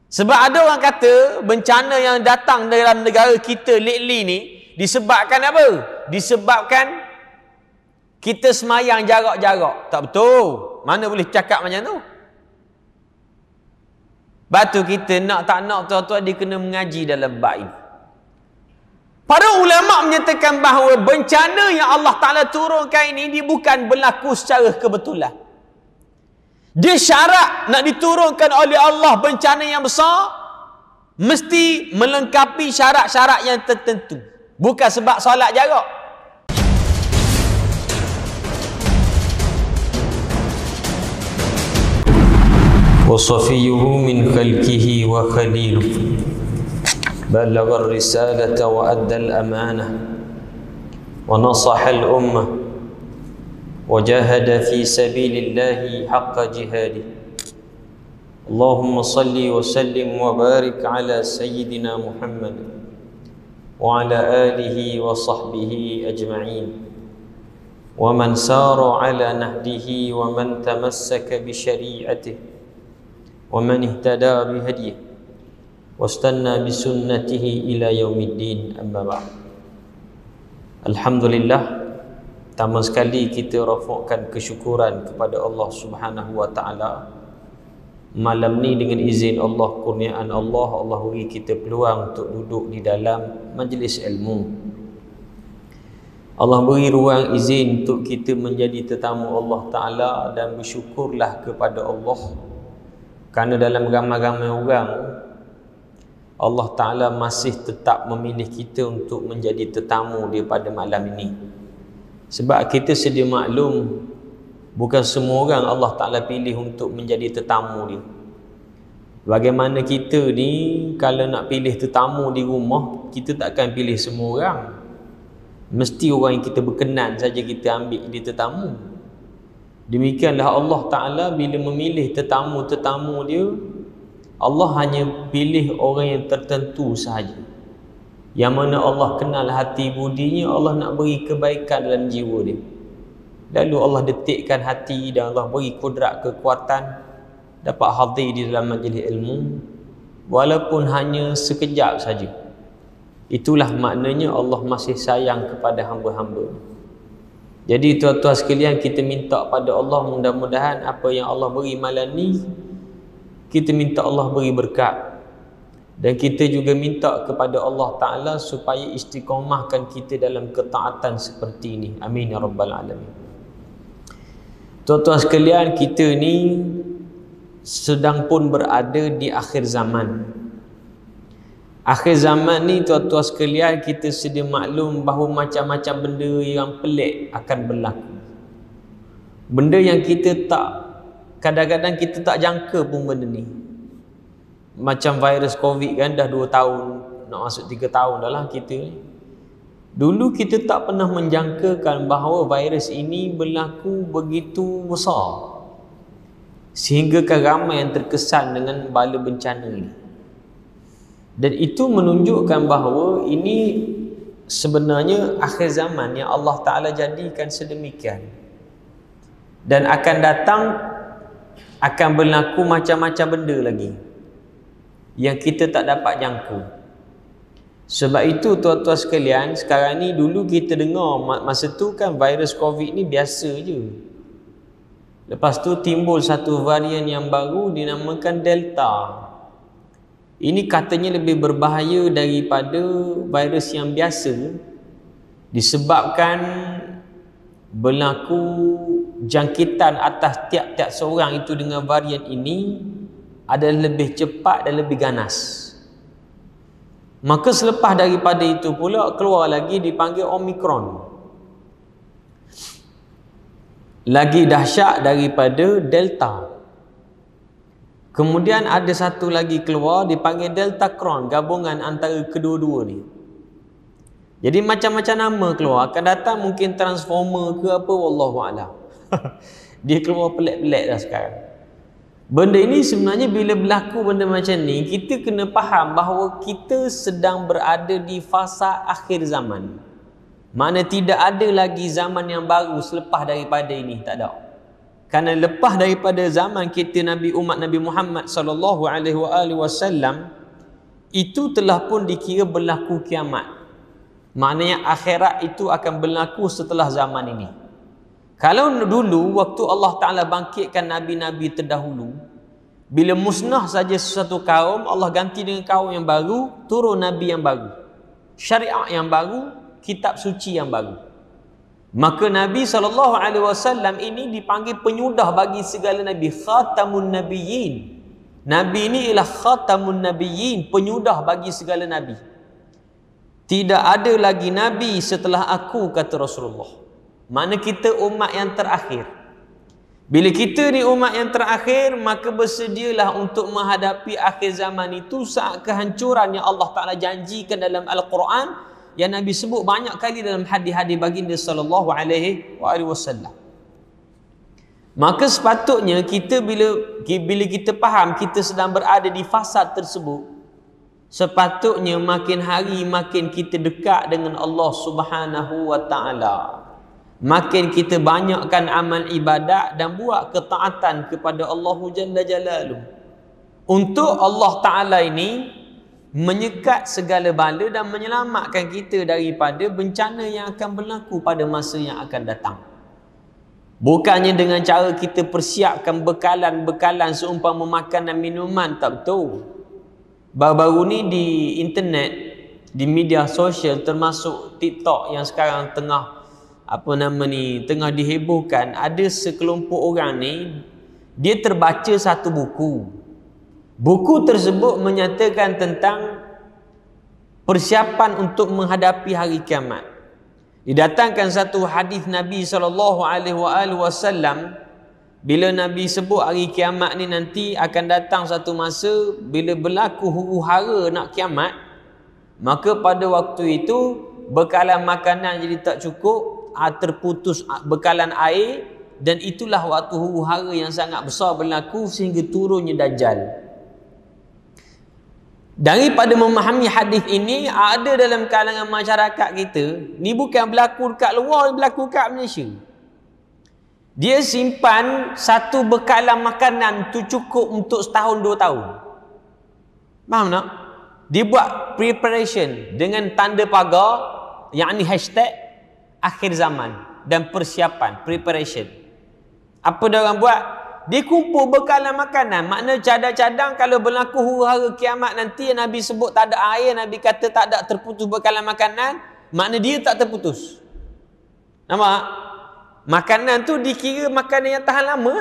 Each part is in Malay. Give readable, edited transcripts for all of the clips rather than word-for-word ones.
Sebab ada orang kata bencana yang datang dalam negara kita lately ni disebabkan apa? Disebabkan kita semayang jarak-jarak. Tak betul. Mana boleh cakap macam tu? Batu kita nak tak nak tuan-tuan dia kena mengaji dalam bab ini. Para ulama menyatakan bahawa bencana yang Allah Ta'ala turunkan ini dia bukan berlaku secara kebetulan. Dia syarat nak diturunkan oleh Allah bencana yang besar mesti melengkapi syarat-syarat yang tertentu. Bukan sebab solat jarak. وصفيه من خلقه وخليله بلغ الرسالة وأدى الأمانة ونصح الأمة وجاهد في سبيل الله حق جهاده اللهم صل وسلم وبارك على سيدنا محمد وعلى آله وصحبه أجمعين ومن سار على نهجه ومن تمسك بشريعته ومن اهتدى بهديه واستنى بسنته إلى يوم الدين أما بعد. Alhamdulillah, pertama sekali kita rafakkan kesyukuran kepada Allah Subhanahu wa taala. Malam ni dengan izin Allah, kurniaan Allah, Allah beri kita peluang untuk duduk di dalam majlis ilmu. Allah beri ruang izin untuk kita menjadi tetamu Allah Ta'ala, dan bersyukurlah kepada Allah kerana dalam ramai-ramai orang Allah Ta'ala masih tetap memilih kita untuk menjadi tetamu dia pada malam ini. Sebab kita sedia maklum, bukan semua orang Allah Ta'ala pilih untuk menjadi tetamu dia. Bagaimana kita ni, kalau nak pilih tetamu di rumah, kita takkan pilih semua orang. Mesti orang yang kita berkenan saja kita ambil dia tetamu. Demikianlah Allah Ta'ala bila memilih tetamu-tetamu dia, Allah hanya pilih orang yang tertentu sahaja. Yang mana Allah kenal hati budinya, Allah nak beri kebaikan dalam jiwa dia. Lalu Allah detikkan hati dan Allah beri kudrat kekuatan dapat hadir di dalam majlis ilmu, walaupun hanya sekejap saja. Itulah maknanya Allah masih sayang kepada hamba-hamba. Jadi tuan-tuan sekalian, kita minta pada Allah mudah-mudahan apa yang Allah beri malam ni, kita minta Allah beri berkat. Dan kita juga minta kepada Allah Ta'ala supaya istiqamahkan kita dalam ketaatan seperti ini. Amin ya Rabbal Alamin. Tuan-tuan sekalian, kita ni sedang pun berada di akhir zaman. Akhir zaman ni tuan-tuan sekalian, kita sedia maklum bahawa macam-macam benda yang pelik akan berlaku. Benda yang kita tak, kadang-kadang kita tak jangka pun benda ni. Macam virus Covid kan, dah 2 tahun, nak masuk 3 tahun dah lah kita ni. Dulu kita tak pernah menjangkakan bahawa virus ini berlaku begitu besar, sehingga kan ramai yang terkesan dengan bala bencana ini. Dan itu menunjukkan bahawa ini sebenarnya akhir zaman yang Allah Ta'ala jadikan sedemikian. Dan akan datang, akan berlaku macam-macam benda lagi yang kita tak dapat jangka. Sebab itu tuan-tuan sekalian, sekarang ni dulu kita dengar masa tu kan virus Covid ni biasa je. Lepas tu timbul satu varian yang baru dinamakan Delta. Ini katanya lebih berbahaya daripada virus yang biasa, disebabkan berlaku jangkitan atas tiap-tiap seorang itu dengan varian ini adalah lebih cepat dan lebih ganas. Maka selepas daripada itu pula keluar lagi dipanggil Omicron, lagi dahsyat daripada Delta. Kemudian ada satu lagi keluar dipanggil Delta Cron, gabungan antara kedua-dua ni. Jadi macam-macam nama keluar, akan datang mungkin Transformer ke apa, wallahualam. Dia keluar pelik-pelik dah sekarang. Benda ini sebenarnya bila berlaku benda macam ni, kita kena faham bahawa kita sedang berada di fasa akhir zaman. Makna tidak ada lagi zaman yang baru selepas daripada ini, tak ada. Kerana lepas daripada zaman kita Nabi umat Nabi Muhammad sallallahu alaihi wasallam, itu telah pun dikira berlaku kiamat. Maknanya akhirat itu akan berlaku setelah zaman ini. Kalau dulu waktu Allah Ta'ala bangkitkan Nabi-Nabi terdahulu, bila musnah saja sesuatu kaum, Allah ganti dengan kaum yang baru, turun Nabi yang baru, syariat yang baru, kitab suci yang baru. Maka Nabi SAW ini dipanggil penyudah bagi segala Nabi, Khatamun Nabiyyin. Nabi ini ialah Khatamun Nabiyyin, penyudah bagi segala Nabi. Tidak ada lagi Nabi setelah aku, kata Rasulullah. Mana kita umat yang terakhir. Bila kita ni umat yang terakhir, maka bersedialah untuk menghadapi akhir zaman itu saat kehancuran yang Allah Ta'ala janjikan dalam Al-Quran, yang Nabi sebut banyak kali dalam hadis-hadis baginda sallallahu alaihi wasallam. Maka sepatutnya kita bila kita faham kita sedang berada di fasa tersebut, sepatutnya makin hari makin kita dekat dengan Allah Subhanahu wa Ta'ala. Makin kita banyakkan amal ibadat dan buat ketaatan kepada Allah Jalla Jalaluh. Untuk Allah Ta'ala ini menyekat segala bala dan menyelamatkan kita daripada bencana yang akan berlaku pada masa yang akan datang. Bukannya dengan cara kita persiapkan bekalan-bekalan seumpama makanan minuman, tak betul. Baru-baru ni di internet, di media sosial termasuk TikTok yang sekarang tengah tengah dihebohkan, ada sekelompok orang ni dia terbaca satu buku. Buku tersebut menyatakan tentang persiapan untuk menghadapi hari kiamat. Didatangkan satu hadis Nabi SAW, bila Nabi sebut hari kiamat ni nanti akan datang satu masa bila berlaku huru-hara nak kiamat, maka pada waktu itu bekalan makanan jadi tak cukup, terputus bekalan air, dan itulah waktu huru-hara yang sangat besar berlaku sehingga turunnya Dajjal. Daripada memahami hadis ini, ada dalam kalangan masyarakat kita, ni bukan berlaku dekat luar, berlaku dekat Malaysia. Dia simpan satu bekalan makanan tu cukup untuk setahun 2 tahun. Faham tak? Dia buat preparation dengan tanda pagar, yakni hashtag akhir zaman dan persiapan, preparation. Apa dia orang buat? Dia kumpul bekalan makanan. Makna cadang-cadang kalau berlaku huru-hara kiamat nanti, Nabi sebut tak ada air, Nabi kata tak ada terputus bekalan makanan, makna dia tak terputus. Nampak? Makanan tu dikira makanan yang tahan lama.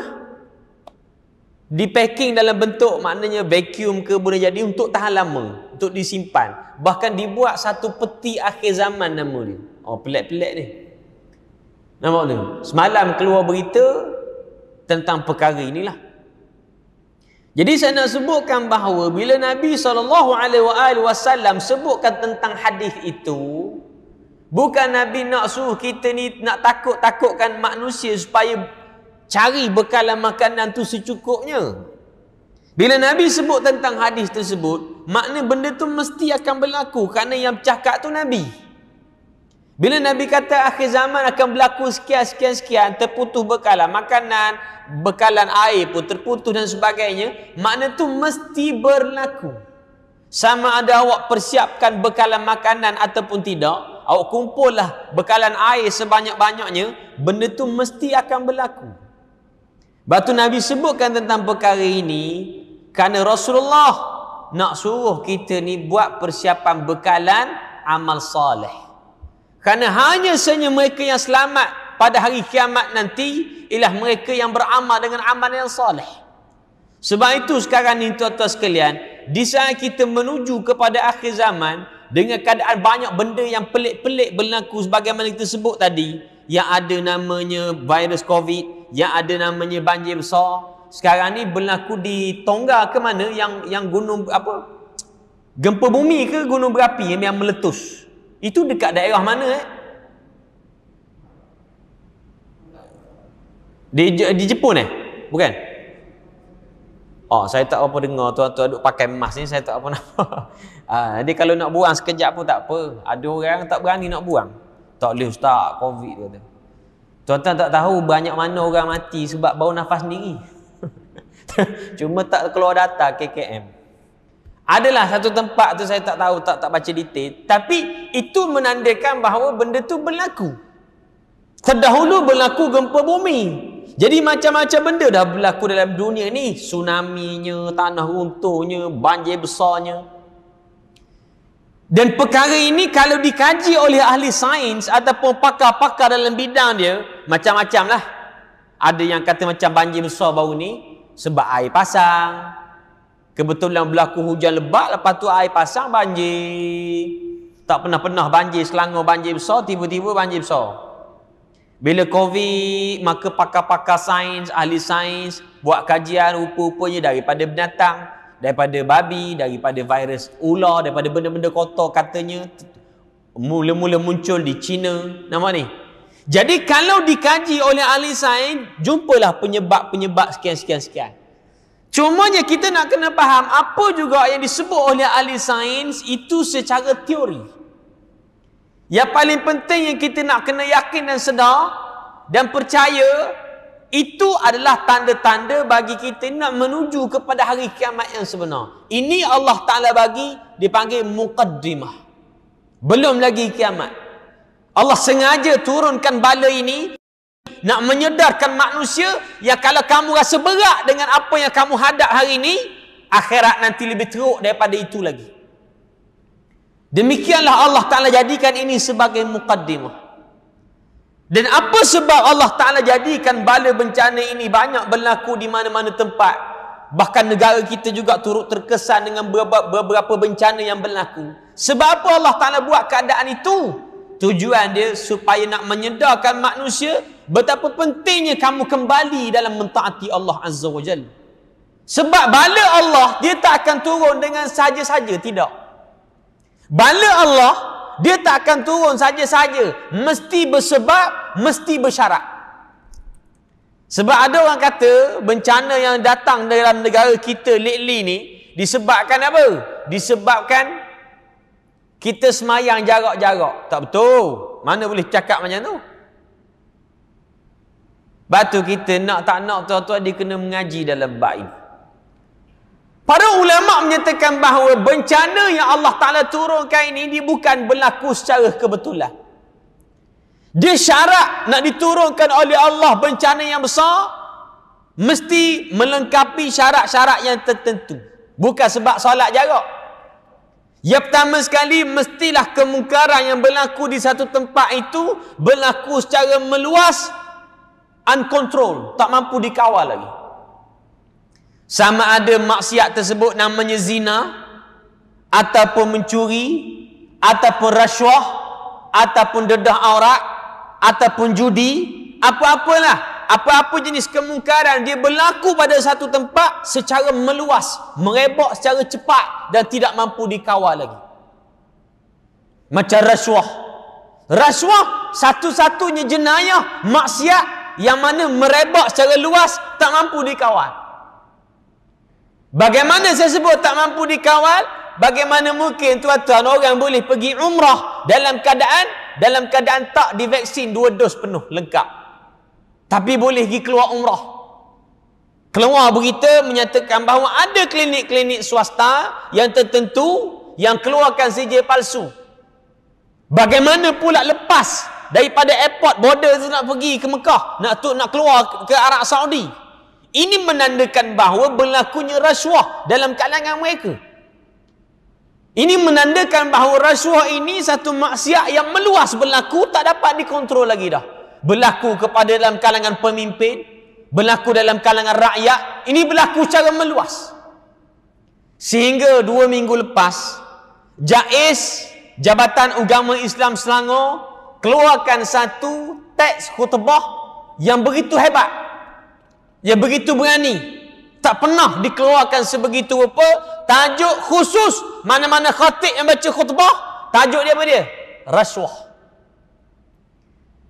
Di packing dalam bentuk maknanya vacuum ke boleh jadi untuk tahan lama, untuk disimpan. Bahkan dibuat satu peti akhir zaman nama dia. Oh, pelik-pelik ni. Nampak tu? Semalam keluar berita tentang perkara inilah. Jadi saya nak sebutkan bahawa bila Nabi SAW sebutkan tentang hadis itu, bukan Nabi nak suruh kita ni nak takut-takutkan manusia supaya cari bekalan makanan tu secukupnya. Bila Nabi sebut tentang hadis tersebut, makna benda tu mesti akan berlaku kerana yang bercakap tu Nabi. Bila Nabi kata akhir zaman akan berlaku sekian, terputus bekalan makanan, bekalan air pun terputus dan sebagainya, makna tu mesti berlaku. Sama ada awak persiapkan bekalan makanan ataupun tidak, awak kumpullah bekalan air sebanyak-banyaknya, benda tu mesti akan berlaku. Batu Nabi sebutkan tentang perkara ini kerana Rasulullah nak suruh kita ni buat persiapan bekalan amal soleh. Kerana hanya sahaja mereka yang selamat pada hari kiamat nanti ialah mereka yang beramal dengan amal yang soleh. Sebab itu sekarang ni tuan-tuan sekalian, di saat kita menuju kepada akhir zaman dengan keadaan banyak benda yang pelik-pelik berlaku sebagaimana kita sebut tadi, yang ada namanya virus COVID, yang ada namanya banjir besar. Sekarang ni berlaku di Tonga ke mana yang gunung gempa bumi ke gunung berapi yang meletus. Itu dekat daerah mana Di Jepun Bukan? Oh, saya tak apa dengar tuan-tuan duk pakai mask ni, saya tak apa nampak. Jadi kalau nak buang sekejap pun tak apa. Ada orang tak berani nak buang. Tak boleh ustaz, COVID kata. Tuan-tuan tak tahu banyak mana orang mati sebab bau nafas sendiri. Cuma tak keluar data KKM. Adalah satu tempat tu saya tak tahu, tak baca detail. Tapi itu menandakan bahawa benda tu berlaku. Terdahulu berlaku gempa bumi. Jadi macam-macam benda dah berlaku dalam dunia ni. Tsunami-nya, tanah runtuhnya, banjir besarnya. Dan perkara ini kalau dikaji oleh ahli sains ataupun pakar-pakar dalam bidang dia, macam-macam lah. Ada yang kata macam banjir besar baru ni sebab air pasang. Kebetulan berlaku hujan lebat, lepas tu air pasang banjir. Tak pernah-pernah banjir Selangor, banjir besar, tiba-tiba banjir besar. Bila Covid, maka pakar-pakar sains, ahli sains buat kajian rupa-rupanya daripada binatang, daripada babi, daripada virus ular, daripada benda-benda kotor katanya mula-mula muncul di China nama ni. Jadi kalau dikaji oleh ahli sains, jumpalah penyebab-penyebab sekian. Cumanya kita nak kena faham apa juga yang disebut oleh ahli sains itu secara teori. Yang paling penting yang kita nak kena yakin dan sedar dan percaya, itu adalah tanda-tanda bagi kita nak menuju kepada hari kiamat yang sebenar. Ini Allah Ta'ala bagi dipanggil muqaddimah. Belum lagi kiamat. Allah sengaja turunkan bala ini nak menyedarkan manusia yang kalau kamu rasa berat dengan apa yang kamu hadap hari ini, akhirat nanti lebih teruk daripada itu lagi. Demikianlah Allah Ta'ala jadikan ini sebagai muqaddimah. Dan apa sebab Allah Ta'ala jadikan bala bencana ini banyak berlaku di mana-mana tempat. Bahkan negara kita juga turut terkesan dengan beberapa bencana yang berlaku. Sebab apa Allah Ta'ala buat keadaan itu? Tujuan dia supaya nak menyedarkan manusia betapa pentingnya kamu kembali dalam mentaati Allah Azza wa Jalla. Sebab bala Allah, dia tak akan turun dengan saja-saja, tidak. Bala Allah, dia tak akan turun saja-saja. Mesti bersebab, mesti bersyarat. Sebab ada orang kata bencana yang datang dalam negara kita lately ni disebabkan apa? Disebabkan kita semayang jarak-jarak. Tak betul. Mana boleh cakap macam tu? Batu kita nak tak nak tuan-tuan dia kena mengaji dalam bab ini. Para ulama menyatakan bahawa bencana yang Allah Ta'ala turunkan ini dia bukan berlaku secara kebetulan. Dia syarat nak diturunkan oleh Allah bencana yang besar mesti melengkapi syarat-syarat yang tertentu. Bukan sebab solat jarak. Yang pertama sekali, mestilah kemungkaran yang berlaku di satu tempat itu berlaku secara meluas, uncontrolled, tak mampu dikawal lagi. Sama ada maksiat tersebut namanya zina, ataupun mencuri, ataupun rasuah, ataupun dedah aurat, ataupun judi, apa-apalah, apa-apa jenis kemungkaran dia berlaku pada satu tempat secara meluas, merebak secara cepat dan tidak mampu dikawal lagi. Macam rasuah. Rasuah satu-satunya jenayah maksiat yang mana merebak secara luas, tak mampu dikawal. Bagaimana saya sebut tak mampu dikawal? Bagaimana mungkin tuan-tuan orang boleh pergi umrah dalam keadaan tak divaksin 2 dos penuh lengkap, tapi boleh pergi keluar umrah? Keluar berita menyatakan bahawa ada klinik-klinik swasta yang tertentu yang keluarkan sijil palsu. Bagaimana pula lepas daripada airport border nak pergi ke Mekah, nak keluar ke Arab Saudi? Ini menandakan bahawa berlakunya rasuah dalam kalangan mereka. Ini menandakan bahawa rasuah ini satu maksiat yang meluas berlaku, tak dapat dikontrol lagi dah. Berlaku kepada dalam kalangan pemimpin, berlaku dalam kalangan rakyat, ini berlaku secara meluas. Sehingga 2 minggu lepas, JAIS, Jabatan Agama Islam Selangor, keluarkan satu teks khutbah yang begitu hebat, yang begitu berani, tak pernah dikeluarkan sebegitu rupa. Tajuk khusus mana-mana khatib yang baca khutbah, tajuk dia apa dia? Rasuah.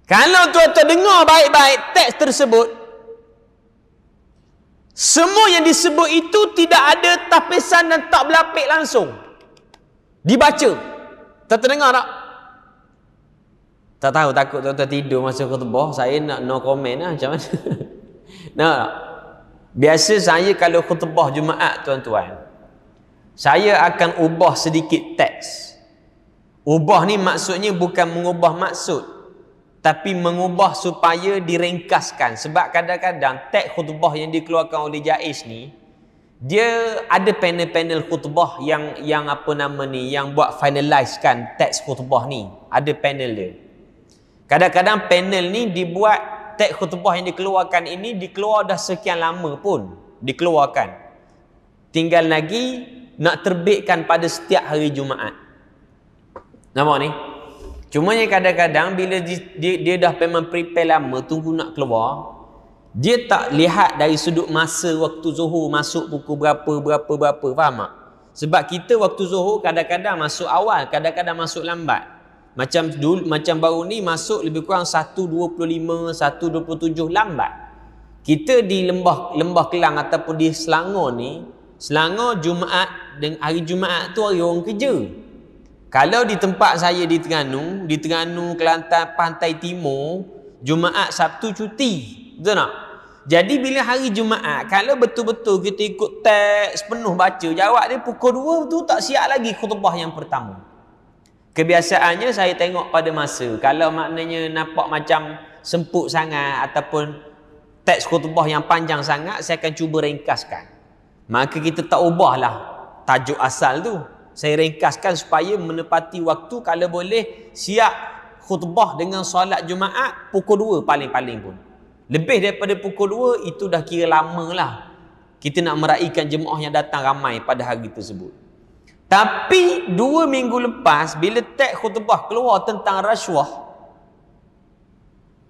Kalau tuan-tuan dengar baik-baik teks tersebut, semua yang disebut itu tidak ada tapisan dan tak berlapik langsung dibaca. Tuan-tuan dengar tak? Tak tahu, takut tuan-tuan tidur masa khutbah. Saya nak no comment lah macam mana. Nah, biasa saya kalau khutbah Jumaat tuan-tuan, saya akan ubah sedikit teks. Ubah ni maksudnya bukan mengubah maksud, tapi mengubah supaya diringkaskan. Sebab kadang-kadang teks khutbah yang dikeluarkan oleh Jais ni, dia ada panel-panel khutbah yang apa nama ni, yang buat finalizekan teks khutbah ni. Ada panel dia. Kadang-kadang panel ni dibuat teks khutbah yang dikeluarkan ini dikeluar dah sekian lama pun dikeluarkan. Tinggal lagi nak terbitkan pada setiap hari Jumaat. Nampak ni? Cumanya kadang-kadang bila dia dah memang prepare lama, tunggu nak keluar, dia tak lihat dari sudut masa waktu zuhur masuk pukul berapa, faham tak? Sebab kita waktu zuhur kadang-kadang masuk awal, kadang-kadang masuk lambat. Macam baru ni masuk lebih kurang 1.25, 1.27 lambat. Kita di Lembah Kelang ataupun di Selangor ni, Selangor Jumaat dan hari Jumaat tu hari orang kerja. Kalau di tempat saya di Terengganu, Kelantan, Pantai Timur, Jumaat, Sabtu cuti. Betul tak? Jadi bila hari Jumaat, kalau betul-betul kita ikut teks penuh baca, jawab dia pukul 2 tu tak siap lagi khutbah yang pertama. Kebiasaannya saya tengok pada masa. Kalau maknanya nampak macam semput sangat ataupun teks khutbah yang panjang sangat, saya akan cuba ringkaskan. Maka kita tak ubahlah tajuk asal tu. Saya ringkaskan supaya menepati waktu, kalau boleh siap khutbah dengan solat Jumaat pukul 2 paling-paling pun. Lebih daripada pukul 2 itu dah kira lama lah. Kita nak meraihkan jemaah yang datang ramai pada hari tersebut. Tapi 2 minggu lepas bila teks khutbah keluar tentang rasuah,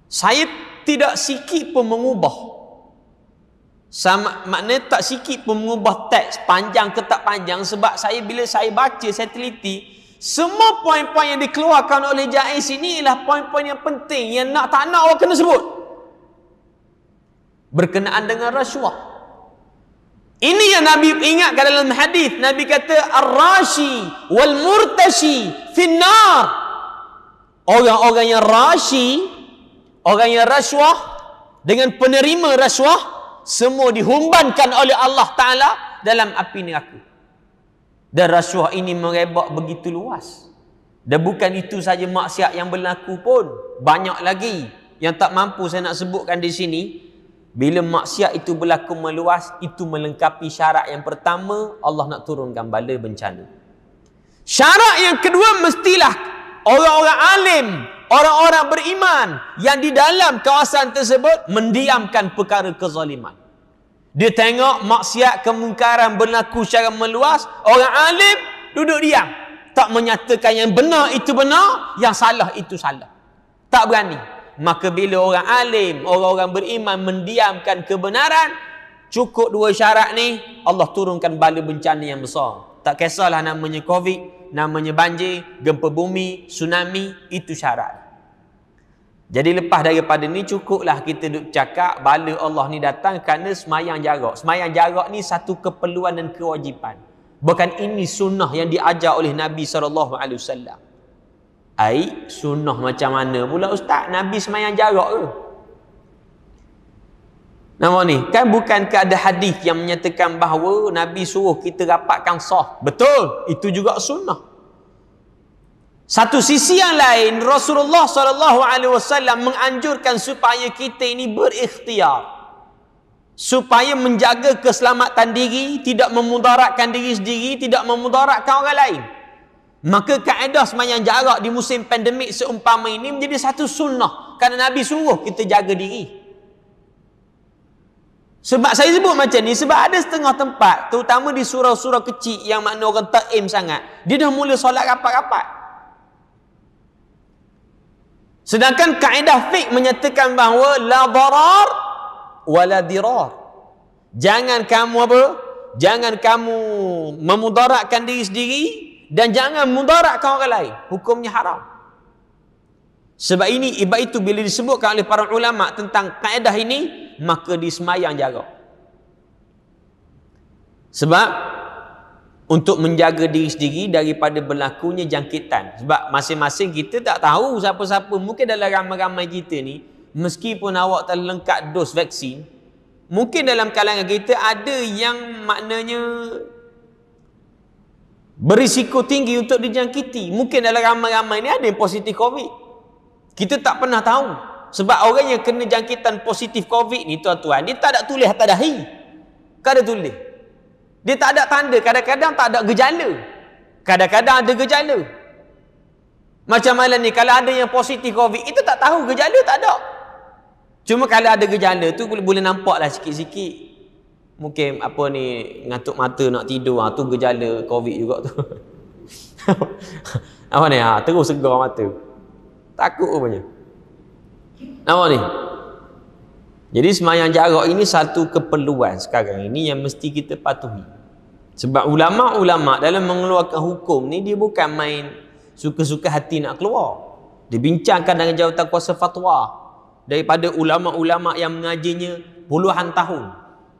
saya tidak sikit pun mengubah. Maknanya tak sikit pun mengubah teks panjang ke tak panjang, sebab bila saya baca, saya teliti, semua poin-poin yang dikeluarkan oleh Jais ini ialah poin-poin yang penting yang nak tak nak awak kena sebut berkenaan dengan rasuah. Ini yang Nabi ingatkan dalam hadis. Nabi kata ar-rashi wal murtashi finnar. Orang-orang yang rashi, orang yang rasuah dengan penerima rasuah, semua dihumbankan oleh Allah Ta'ala dalam api neraka. Dan rasuah ini merebak begitu luas. Dan bukan itu saja maksiat yang berlaku pun, banyak lagi yang tak mampu saya nak sebutkan di sini. Bila maksiat itu berlaku meluas, itu melengkapi syarat yang pertama, Allah nak turunkan bala bencana. Syarat yang kedua, mestilah orang-orang alim, orang-orang beriman yang di dalam kawasan tersebut mendiamkan perkara kezaliman. Dia tengok maksiat kemungkaran berlaku secara meluas, orang alim duduk diam, tak menyatakan yang benar itu benar, yang salah itu salah. Tak berani. Maka bila orang alim, orang-orang beriman mendiamkan kebenaran, cukup 2 syarat ni, Allah turunkan bala bencana yang besar. Tak kisahlah namanya Covid, namanya banjir, gempa bumi, tsunami, itu syarat. Jadi lepas daripada ni cukuplah kita duk cakap bala Allah ni datang kerana semayang jarak. Semayang jarak ni satu keperluan dan kewajipan. Bukan ini sunnah yang diajar oleh Nabi SAW. Sunnah macam mana pula ustaz? Nabi semayang jarak ke? Nampak ni, kan bukan ada hadis yang menyatakan bahawa Nabi suruh kita rapatkan saf. Betul, itu juga sunnah. Satu sisi yang lain, Rasulullah SAW menganjurkan supaya kita ini berikhtiar, supaya menjaga keselamatan diri, tidak memudaratkan diri sendiri, tidak memudaratkan orang lain. Maka kaedah semayang jarak di musim pandemik seumpama ini menjadi satu sunnah, kerana Nabi suruh kita jaga diri. Sebab saya sebut macam ni, sebab ada setengah tempat, terutama di surau-surau kecil yang makna orang tak aim sangat, dia dah mula solat rapat-rapat. Sedangkan kaedah fiqh menyatakan bahawa la darar wa la dirar. Jangan kamu apa? Jangan kamu memudaratkan diri sendiri dan jangan mudaratkan orang lain. Hukumnya haram. Sebab itu bila disebutkan oleh para ulama tentang kaedah ini, maka disemayang jarak. Sebab untuk menjaga diri sendiri daripada berlakunya jangkitan. Sebab masing-masing kita tak tahu siapa-siapa. Mungkin dalam ramai-ramai kita ni, meskipun awak telah lengkap dos vaksin, mungkin dalam kalangan kita ada yang maknanya berisiko tinggi untuk dijangkiti. Mungkin dalam ramai-ramai ni ada yang positif COVID. Kita tak pernah tahu. Sebab orang yang kena jangkitan positif COVID ni, tuan-tuan, dia tak ada tulis atas dahi. Tak ada tulis. Dia tak ada tanda. Kadang-kadang tak ada gejala. Kadang-kadang ada gejala. Macam malam ni, kalau ada yang positif COVID, kita tak tahu gejala, tak ada. Cuma kalau ada gejala tu boleh nampak lah sikit-sikit. Mungkin apa ni, ngantuk mata nak tidur, tu gejala COVID juga tu. Apa ni, terus segar mata. Takut rupanya. Nampak ni? Jadi sembahyang jarak ini satu keperluan sekarang ini yang mesti kita patuhi. Sebab ulama-ulama dalam mengeluarkan hukum ni, dia bukan main suka-suka hati nak keluar. Dibincangkan dengan jawatan kuasa fatwa daripada ulama-ulama yang mengajinya puluhan tahun.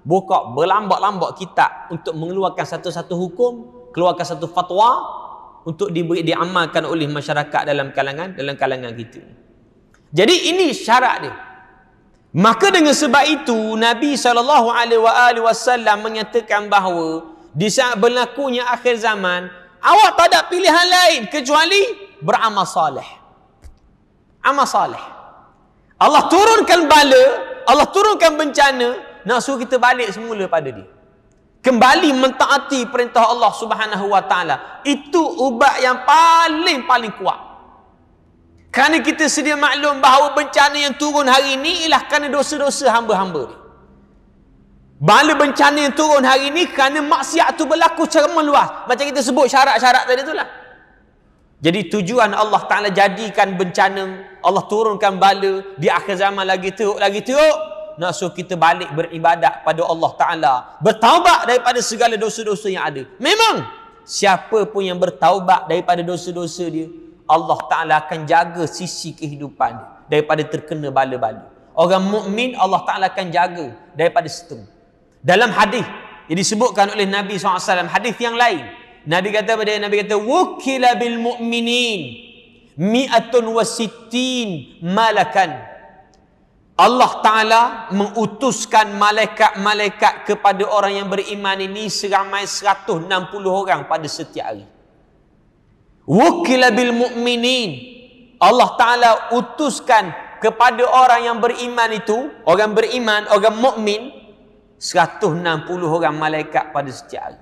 Buka berlambak-lambak kitab untuk mengeluarkan satu-satu hukum, keluarkan satu fatwa untuk diamalkan oleh masyarakat dalam kalangan kita. Jadi ini syarat dia. Maka dengan sebab itu Nabi SAW menyatakan bahawa di saat berlakunya akhir zaman, awak tak ada pilihan lain kecuali beramal soleh. Amal soleh. Allah turunkan bala, Allah turunkan bencana, nak suruh kita balik semula pada dia. Kembali mentaati perintah Allah Subhanahu wa taala. Itu ubat yang paling kuat. Kerana kita sedia maklum bahawa bencana yang turun hari ini ialah kerana dosa-dosa hamba-hamba ni. Bala bencana yang turun hari ini kerana maksiat tu berlaku secara meluas. Macam kita sebut syarat-syarat tadi itulah. Jadi tujuan Allah Ta'ala jadikan bencana, Allah turunkan bala di akhir zaman lagi teruk, nak suruh kita balik beribadat pada Allah Ta'ala. Bertaubat daripada segala dosa-dosa yang ada. Memang siapa pun yang bertaubat daripada dosa-dosa dia, Allah Ta'ala akan jaga sisi kehidupan dia daripada terkena bala-bala. Orang mukmin Allah Ta'ala akan jaga daripada seterusnya. Dalam hadis yang disebutkan oleh Nabi SAW, hadis yang lain, Nabi kata wukila bil mu'minin mi'atun wa sittin malakan. Allah Ta'ala mengutuskan malaikat-malaikat kepada orang yang beriman ini seramai 160 orang pada setiap hari. Wukila bil mu'minin, Allah Ta'ala utuskan kepada orang yang beriman itu, orang beriman, orang mukmin, 160 orang malaikat pada setiap hari.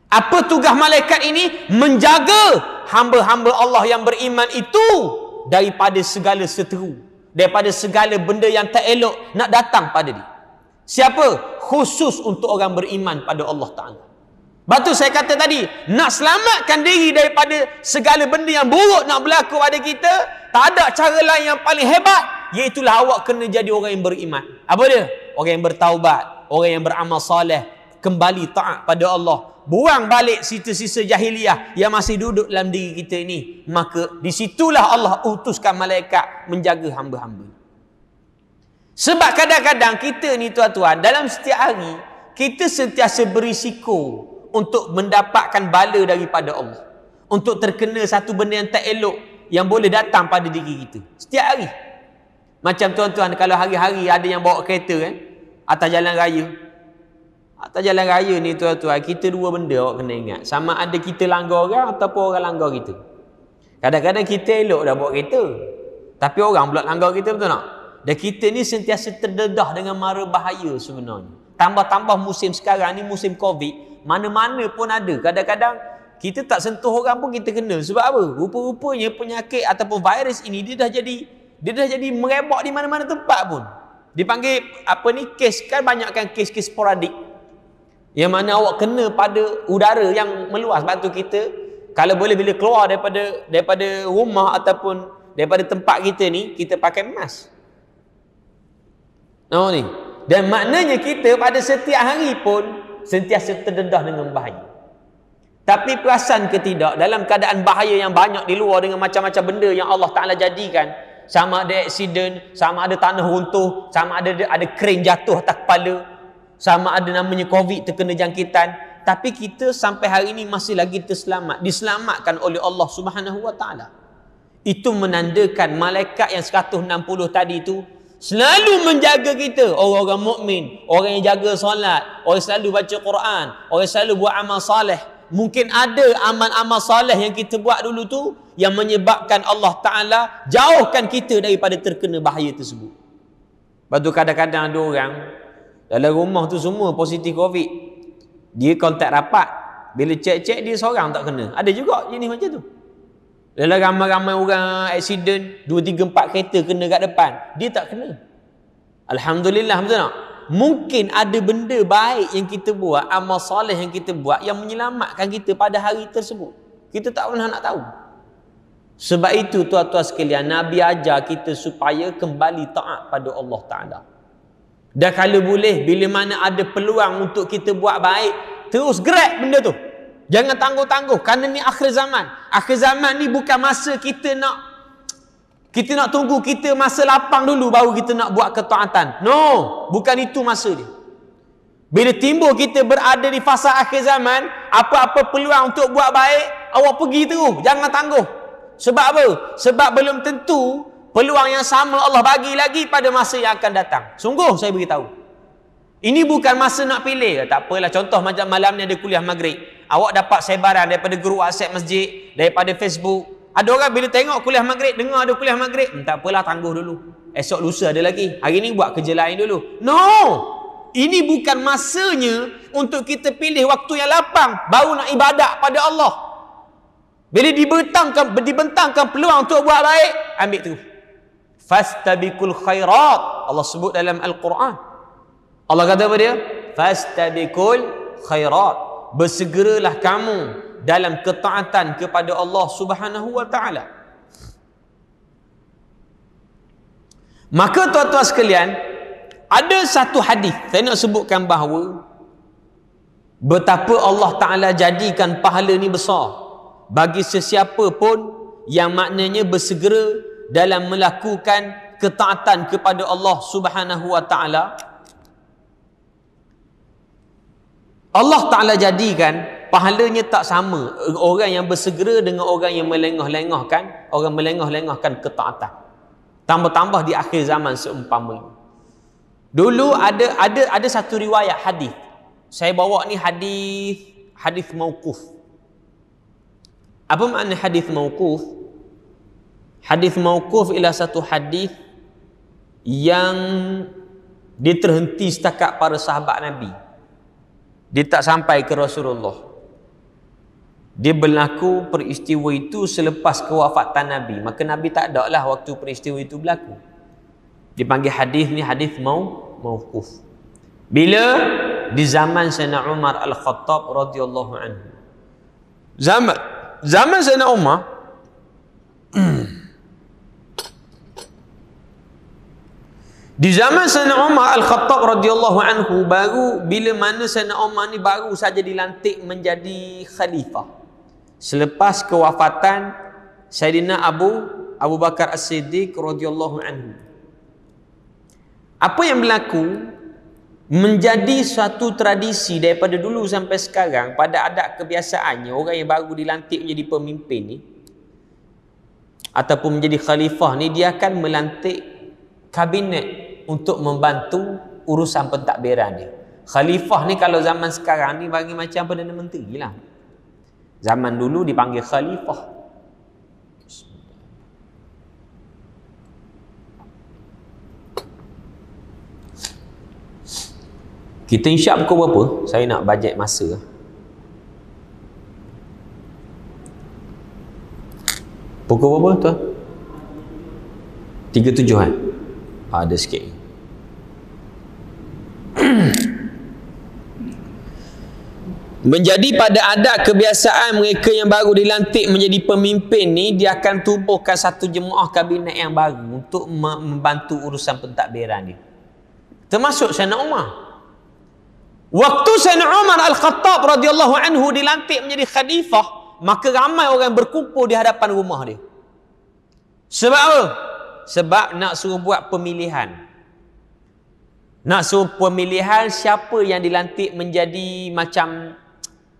Apa tugas malaikat ini? Menjaga hamba-hamba Allah yang beriman itu daripada segala seteru, daripada segala benda yang tak elok nak datang pada dia. Siapa? Khusus untuk orang beriman pada Allah Ta'ala. Sebab tu saya kata tadi, nak selamatkan diri daripada segala benda yang buruk nak berlaku pada kita, tak ada cara lain yang paling hebat, iaitulah awak kena jadi orang yang beriman. Apa dia? Orang yang bertaubat, orang yang beramal soleh, kembali taat pada Allah, buang balik sisa-sisa jahiliah yang masih duduk dalam diri kita ini. Maka disitulah Allah utuskan malaikat menjaga hamba-hamba. Sebab kadang-kadang kita ni tuan-tuan, dalam setiap hari kita sentiasa berisiko untuk mendapatkan bala daripada Allah, untuk terkena satu benda yang tak elok yang boleh datang pada diri kita setiap hari. Macam tuan-tuan, kalau hari-hari ada yang bawa kereta atas jalan raya. Atas jalan raya ni tuan-tuan, kita dua benda awak kena ingat. Sama ada kita langgar orang ataupun orang langgar kita. Kadang-kadang kita elok dah bawa kereta, tapi orang pula langgar kita, betul tak? Dan kita ni sentiasa terdedah dengan mara bahaya sebenarnya. Tambah-tambah musim sekarang ni, musim Covid, mana-mana pun ada. Kadang-kadang kita tak sentuh orang pun kita kena. Sebab apa? Rupa-rupanya penyakit ataupun virus ini dia dah jadi merebak di mana-mana tempat pun. Dipanggil apa ni, kes, kan banyakkan kes-kes sporadik yang mana awak kena pada udara yang meluas. Sebab tu kita kalau boleh bila keluar daripada rumah ataupun daripada tempat kita ni, kita pakai mask. Ni. Dan maknanya kita pada setiap hari pun sentiasa terdedah dengan bahaya. Tapi perasan ke tidak, dalam keadaan bahaya yang banyak di luar dengan macam-macam benda yang Allah Ta'ala jadikan, sama ada aksiden, sama ada tanah runtuh, sama ada kren jatuh atas kepala, sama ada namanya Covid terkena jangkitan, tapi kita sampai hari ini masih lagi terselamat, diselamatkan oleh Allah Subhanahu wa taala. Itu menandakan malaikat yang 160 tadi itu selalu menjaga kita. Orang-orang mukmin, orang yang jaga solat, orang yang selalu baca Quran, orang yang selalu buat amal soleh. Mungkin ada amal-amal soleh yang kita buat dulu tu yang menyebabkan Allah Ta'ala jauhkan kita daripada terkena bahaya tersebut. Lepas tu kadang-kadang ada orang dalam rumah tu semua positif COVID. Dia kontak rapat. Bila cek-cek dia seorang tak kena. Ada juga jenis macam tu. Dalam ramai-ramai orang aksiden 2, 3, 4 kereta kena kat depan, dia tak kena. Alhamdulillah, betul tak? Mungkin ada benda baik yang kita buat, amal soleh yang kita buat yang menyelamatkan kita pada hari tersebut. Kita tak pernah nak tahu. Sebab itu tuan-tuan sekalian, Nabi ajar kita supaya kembali taat pada Allah Ta'ala. Dan kalau boleh, bila mana ada peluang untuk kita buat baik, terus grab benda tu. Jangan tangguh-tangguh, kerana ni akhir zaman. Akhir zaman ni bukan masa kita nak tunggu kita masa lapang dulu baru kita nak buat ketaatan. No, bukan itu masa dia. Bila timbul kita berada di fasa akhir zaman, apa-apa peluang untuk buat baik, awak pergi terus, jangan tangguh. Sebab apa? Sebab belum tentu peluang yang sama Allah bagi lagi pada masa yang akan datang. Sungguh saya beritahu. Ini bukan masa nak pilih. Tak apalah, contoh macam malam ni ada kuliah maghrib. Awak dapat sebaran daripada grup WhatsApp masjid, daripada Facebook. Ada orang bila tengok kuliah maghrib, dengar ada kuliah maghrib, tak apalah, tangguh dulu. Esok lusa ada lagi. Hari ni buat kerja lain dulu. No! Ini bukan masanya untuk kita pilih waktu yang lapang baru nak ibadat pada Allah. Bila dibentangkan peluang untuk buat baik, ambil tu. Fastabiqul khairat. Allah sebut dalam Al-Quran. Allah kata apa dia? Fastabiqul khairat. Bersegeralah kamu dalam ketaatan kepada Allah Subhanahu wa taala. Maka tuan-tuan sekalian, ada satu hadis saya nak sebutkan bahawa betapa Allah Ta'ala jadikan pahala ni besar bagi sesiapa pun yang maknanya bersegera dalam melakukan ketaatan kepada Allah Subhanahu wa taala. Allah Ta'ala jadikan pahalanya tak sama orang yang bersegera dengan orang yang melengah-lengahkan ketaatan. Tambah-tambah di akhir zaman seumpamanya. Dulu ada satu riwayat hadis. Saya bawa ni hadis mauquf. Apa makna hadis mauquf? Hadis mauquf ialah satu hadis yang dia terhenti setakat para sahabat Nabi. Dia tak sampai ke Rasulullah. Dia berlaku peristiwa itu selepas kewafatan Nabi. Maka Nabi tak ada lah waktu peristiwa itu berlaku. Dipanggil hadis ni hadis mauquf. Bila di zaman Sayyidina Umar Al-Khattab radhiyallahu anhu. Zaman Sayyidina Umar di zaman Sayyidina Umar Al-Khattab radhiyallahu anhu, baru bila mana Sayyidina Umar ni baru saja dilantik menjadi khalifah selepas kewafatan Sayyidina Abu Bakar As-Siddiq radhiyallahu anhu. Apa yang berlaku menjadi suatu tradisi daripada dulu sampai sekarang. Pada adat kebiasaannya, orang yang baru dilantik menjadi pemimpin ni ataupun menjadi khalifah ni, dia akan melantik kabinet untuk membantu urusan pentadbiran dia. Khalifah ni kalau zaman sekarang ni bagi macam Perdana Menteri lah. Zaman dulu dipanggil khalifah. Kita insya pukul berapa? Saya nak bajet masa. Pukul berapa tuan? 3:07 kan? Ada sikit. Menjadi pada adat kebiasaan mereka yang baru dilantik menjadi pemimpin ni, dia akan tubuhkan satu jemaah kabinet yang baru untuk membantu urusan pentadbiran dia. Termasuk Sayyidina Umar. Waktu Sayyidina Umar Al-Khattab radhiyallahu anhu dilantik menjadi khalifah, maka ramai orang berkumpul di hadapan rumah dia. Sebab apa? Sebab nak suruh buat pemilihan. Nak suruh pemilihan siapa yang dilantik menjadi macam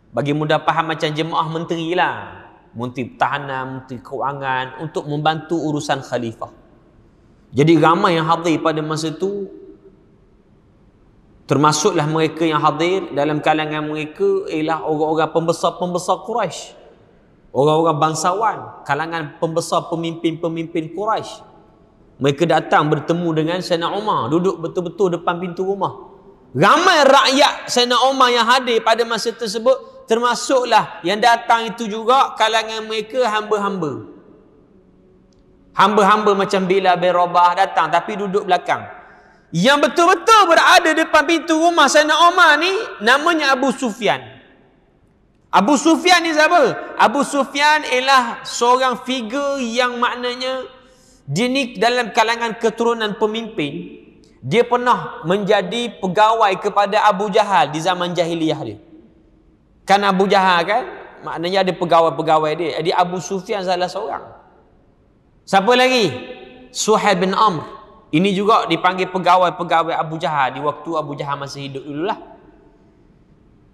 Bagi mudah faham macam jemaah menteri lah. Menteri Pertahanan, Menteri Kewangan untuk membantu urusan khalifah. Jadi ramai yang hadir pada masa itu. Termasuklah mereka yang hadir dalam kalangan mereka ialah orang-orang pembesar-pembesar Quraisy. Orang-orang bangsawan, kalangan pembesar pemimpin-pemimpin Quraisy. Mereka datang bertemu dengan Sayyidina Umar, duduk betul-betul depan pintu rumah. Ramai rakyat Sayyidina Umar yang hadir pada masa tersebut, termasuklah yang datang itu juga kalangan mereka hamba-hamba. Hamba-hamba macam Bilal bin Rabah datang tapi duduk belakang. Yang betul-betul berada depan pintu rumah Sayyidina Umar ni namanya Abu Sufyan. Abu Sufyan ni siapa? Abu Sufyan ialah seorang figure yang maknanya dia ni dalam kalangan keturunan pemimpin. Dia pernah menjadi pegawai kepada Abu Jahal di zaman jahiliyah dia. Kan Abu Jahal kan? Maknanya ada pegawai-pegawai dia. Jadi Abu Sufyan salah seorang. Siapa lagi? Suhaib bin Amr. Ini juga dipanggil pegawai-pegawai Abu Jahal di waktu Abu Jahal masih hidup dululah.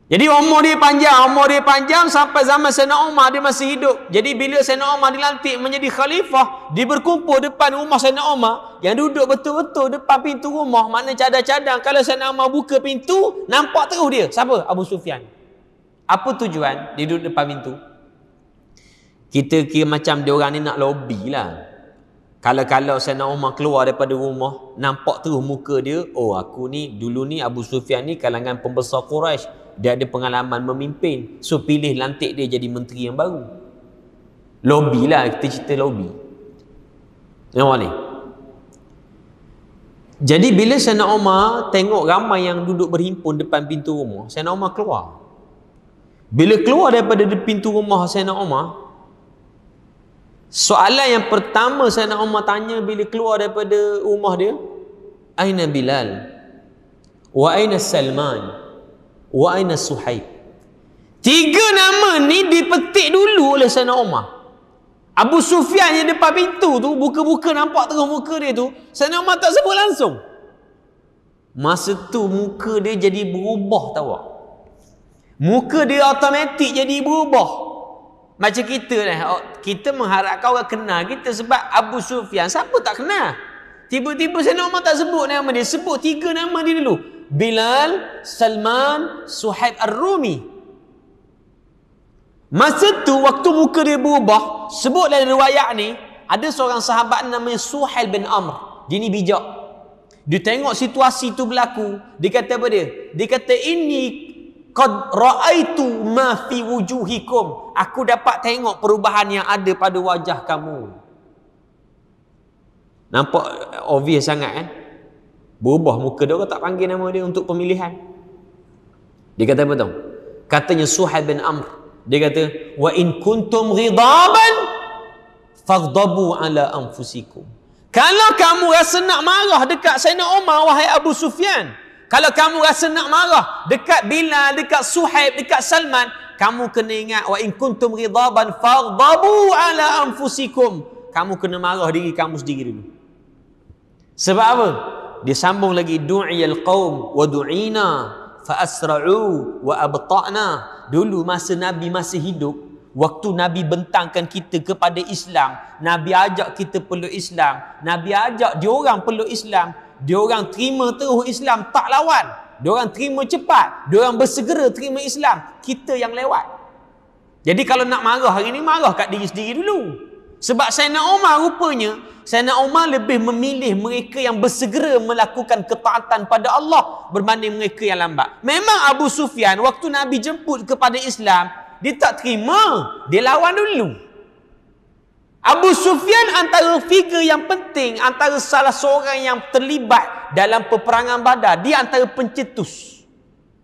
Jadi umur dia panjang sampai zaman Sayyidina Umar dia masih hidup. Jadi bila Sayyidina Umar dilantik menjadi khalifah, dia berkumpul depan rumah Sayyidina Umar yang duduk betul-betul depan pintu rumah, mana cadang-cadang kalau Sayyidina Umar buka pintu, nampak terus dia. Siapa? Abu Sufyan. Apa tujuan dia duduk depan pintu? Kita kira macam dia orang ni nak lobby lah. Kalau Sayyidina Umar keluar daripada rumah, nampak terus muka dia, oh aku ni, dulu ni Abu Sufyan ni kalangan pembesar Quraisy, dia ada pengalaman memimpin, so pilih lantik dia jadi menteri yang baru. Lobby lah, kita cerita lobby. Nampak ni? Jadi bila Sayyidina Umar tengok ramai yang duduk berhimpun depan pintu rumah, Sayyidina Umar keluar. Bila keluar daripada pintu rumah Sayyidina Umar, soalan yang pertama Sayyidina Umar tanya bila keluar daripada rumah dia, aina Bilal? Wa aina Salman? Wa aina Suhaib? 3 nama ni dipetik dulu oleh Sayyidina Umar. Abu Sufyan yang depan pintu tu, buka-buka nampak terus muka dia tu, Sayyidina Umar tak sebut langsung. Masa tu muka dia jadi berubah tahu tak? Muka dia automatik jadi berubah. Macam kita ni, kita mengharapkan orang kenal kita sebab Abu Sufyan, siapa tak kenal? Tiba-tiba Sayyidina Umar tak sebut nama dia, sebut 3 nama dia dulu. Bilal, Salman, Suhaib Ar-Rumi. Masa tu waktu muka dia berubah, sebut dalam riwayat ni, ada seorang sahabat namanya Suhail bin Amr. Dia ni bijak. Dia tengok situasi tu berlaku, dia kata apa dia? Dia kata, ini qad ra'aitu ma fi wujuhikum. Aku dapat tengok perubahan yang ada pada wajah kamu. Nampak obvious sangat kan? Berubah muka dia, orang tak panggil nama dia untuk pemilihan. Dia kata apa tahu? Katanya Suhaib bin Amr, dia kata, wa in kuntum ghidaban faghdabu ala anfusikum. Kalau kamu rasa nak marah dekat Sayyidina Umar, wahai Abu Sufyan, kalau kamu rasa nak marah dekat Bilal, dekat Suhaib, dekat Salman, kamu kena ingat, wa in kuntum ghidaban faghdabu ala anfusikum. Kamu kena marah diri kamu sendiri dulu. Sebab apa? Dia sambung lagi, du'iyal qaum wa du'ina fa asra'u wa abta'na. Dulu masa Nabi masih hidup, waktu Nabi bentangkan kita kepada Islam, Nabi ajak kita peluk Islam, Nabi ajak diorang peluk Islam, diorang terima terus Islam, tak lawan. Diorang terima cepat, diorang bersegera terima Islam. Kita yang lewat. Jadi kalau nak marah hari ni, marah kat diri sendiri dulu. Sebab Sayyidina Umar rupanya, Sayyidina Umar lebih memilih mereka yang bersegera melakukan ketaatan pada Allah berbanding mereka yang lambat. Memang Abu Sufyan waktu Nabi jemput kepada Islam, dia tak terima, dia lawan dulu. Abu Sufyan antara figure yang penting, antara salah seorang yang terlibat dalam peperangan Badar. Dia antara pencetus,